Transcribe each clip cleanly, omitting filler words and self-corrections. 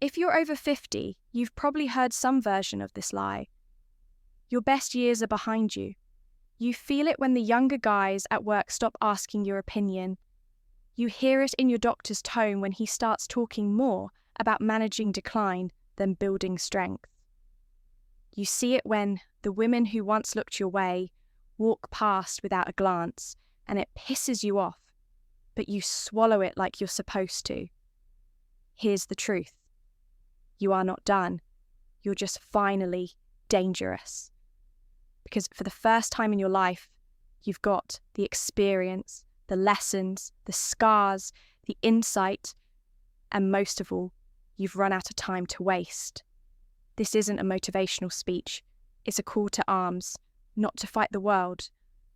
If you're over 50, you've probably heard some version of this lie. Your best years are behind you. You feel it when the younger guys at work stop asking your opinion. You hear it in your doctor's tone when he starts talking more about managing decline than building strength. You see it when the women who once looked your way walk past without a glance, and it pisses you off, but you swallow it like you're supposed to. Here's the truth. You are not done. You're just finally dangerous. Because for the first time in your life, you've got the experience, the lessons, the scars, the insight, and most of all, you've run out of time to waste. This isn't a motivational speech. It's a call to arms, not to fight the world,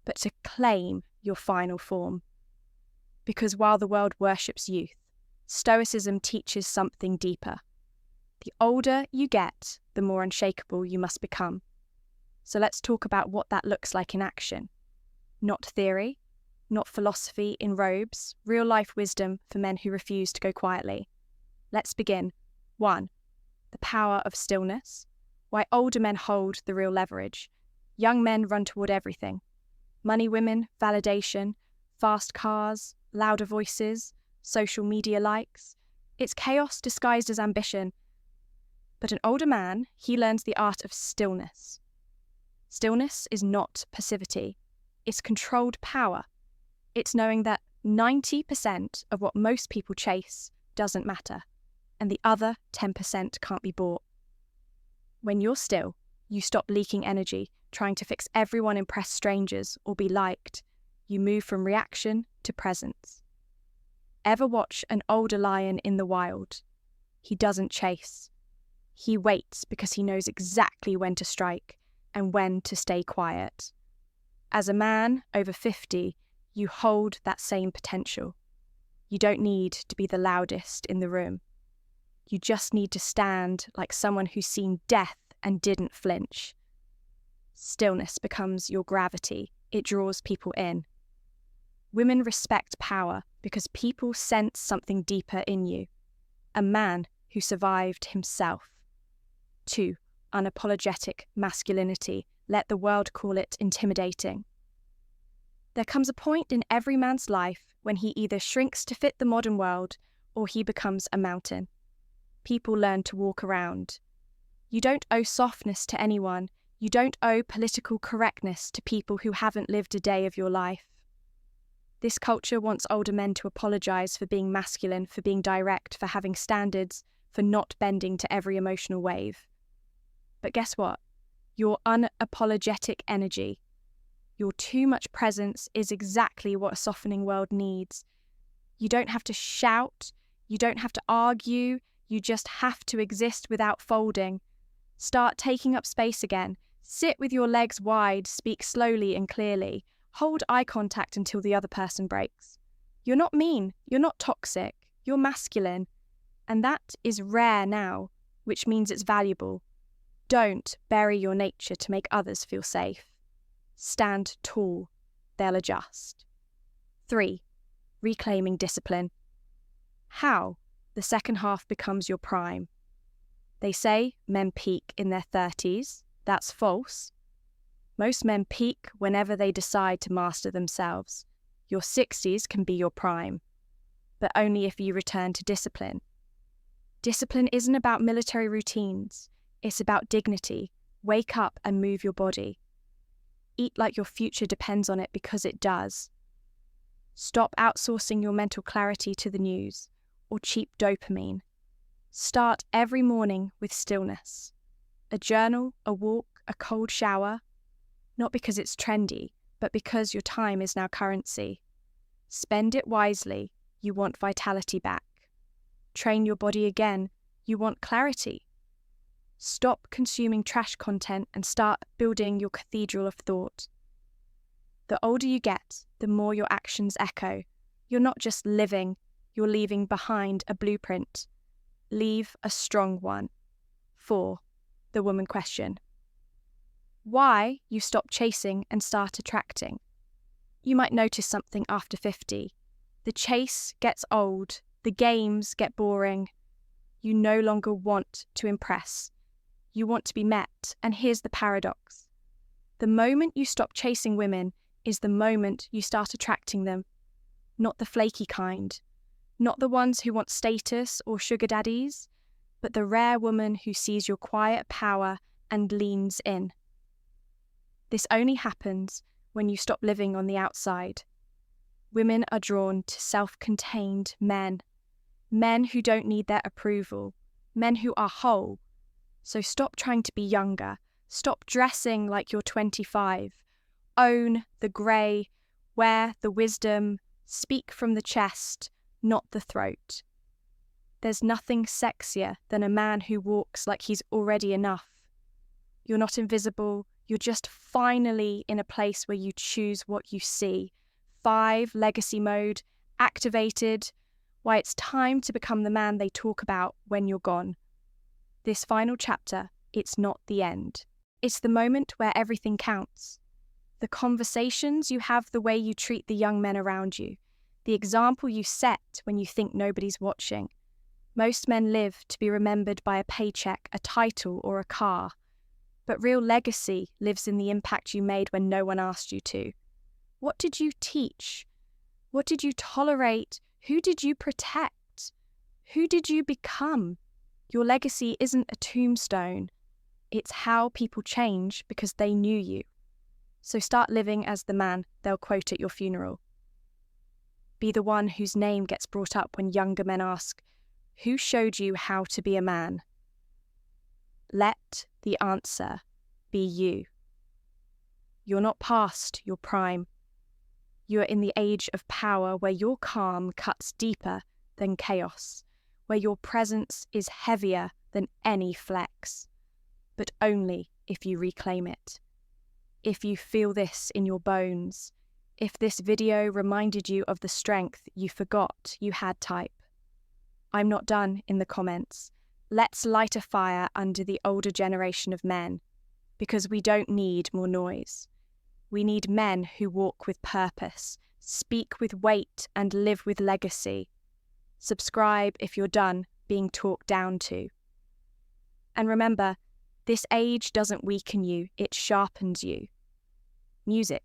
but to claim your final form. Because while the world worships youth, Stoicism teaches something deeper. The older you get, the more unshakable you must become. So let's talk about what that looks like in action. Not theory, not philosophy in robes, real-life wisdom for men who refuse to go quietly. Let's begin. 1. The power of stillness. Why older men hold the real leverage. Young men run toward everything. Money, women, validation, fast cars, louder voices, social media likes. It's chaos disguised as ambition. But an older man, he learns the art of stillness. Stillness is not passivity. It's controlled power. It's knowing that 90% of what most people chase doesn't matter, and the other 10% can't be bought. When you're still, you stop leaking energy, trying to fix everyone, impress strangers, or be liked. You move from reaction to presence. Ever watch an older lion in the wild? He doesn't chase. He waits because he knows exactly when to strike and when to stay quiet. As a man over 50, you hold that same potential. You don't need to be the loudest in the room. You just need to stand like someone who's seen death and didn't flinch. Stillness becomes your gravity. It draws people in. Women respect power because people sense something deeper in you. A man who survived himself. 2. Unapologetic masculinity. Let the world call it intimidating. There comes a point in every man's life when he either shrinks to fit the modern world or he becomes a mountain. People learn to walk around. You don't owe softness to anyone. You don't owe political correctness to people who haven't lived a day of your life. This culture wants older men to apologize for being masculine, for being direct, for having standards, for not bending to every emotional wave. But guess what? Your unapologetic energy, your too much presence is exactly what a softening world needs. You don't have to shout, you don't have to argue, you just have to exist without folding. Start taking up space again. Sit with your legs wide, speak slowly and clearly. Hold eye contact until the other person breaks. You're not mean, you're not toxic, you're masculine. And that is rare now, which means it's valuable. Don't bury your nature to make others feel safe. Stand tall, they'll adjust. 3. Reclaiming discipline. How? The second half becomes your prime. They say men peak in their 30s. That's false. Most men peak whenever they decide to master themselves. Your 60s can be your prime, but only if you return to discipline. Discipline isn't about military routines. It's about dignity. Wake up and move your body. Eat like your future depends on it because it does. Stop outsourcing your mental clarity to the news or cheap dopamine. Start every morning with stillness. A journal, a walk, a cold shower. Not because it's trendy, but because your time is now currency. Spend it wisely. You want vitality back. Train your body again. You want clarity. Stop consuming trash content and start building your cathedral of thought. The older you get, the more your actions echo. You're not just living, you're leaving behind a blueprint. Leave a strong one. 4. The woman question. Why you stop chasing and start attracting. You might notice something after 50. The chase gets old, the games get boring. You no longer want to impress. You want to be met, and here's the paradox. The moment you stop chasing women is the moment you start attracting them. Not the flaky kind, not the ones who want status or sugar daddies, but the rare woman who sees your quiet power and leans in. This only happens when you stop living on the outside. Women are drawn to self-contained men who don't need their approval, men who are whole. So stop trying to be younger, stop dressing like you're 25, own the grey, wear the wisdom, speak from the chest, not the throat. There's nothing sexier than a man who walks like he's already enough. You're not invisible, you're just finally in a place where you choose what you see. 5, legacy mode, activated, why it's time to become the man they talk about when you're gone. This final chapter, it's not the end. It's the moment where everything counts. The conversations you have, the way you treat the young men around you, the example you set when you think nobody's watching. Most men live to be remembered by a paycheck, a title, or a car. But real legacy lives in the impact you made when no one asked you to. What did you teach? What did you tolerate? Who did you protect? Who did you become? Your legacy isn't a tombstone. It's how people change because they knew you. So start living as the man they'll quote at your funeral. Be the one whose name gets brought up when younger men ask, "Who showed you how to be a man?" Let the answer be you. You're not past your prime. You are in the age of power where your calm cuts deeper than chaos, where your presence is heavier than any flex, but only if you reclaim it. If you feel this in your bones, if this video reminded you of the strength you forgot you had, type "I'm not done" in the comments. Let's light a fire under the older generation of men, because we don't need more noise. We need men who walk with purpose, speak with weight, and live with legacy. Subscribe if you're done being talked down to. And remember, this age doesn't weaken you, it sharpens you. Music.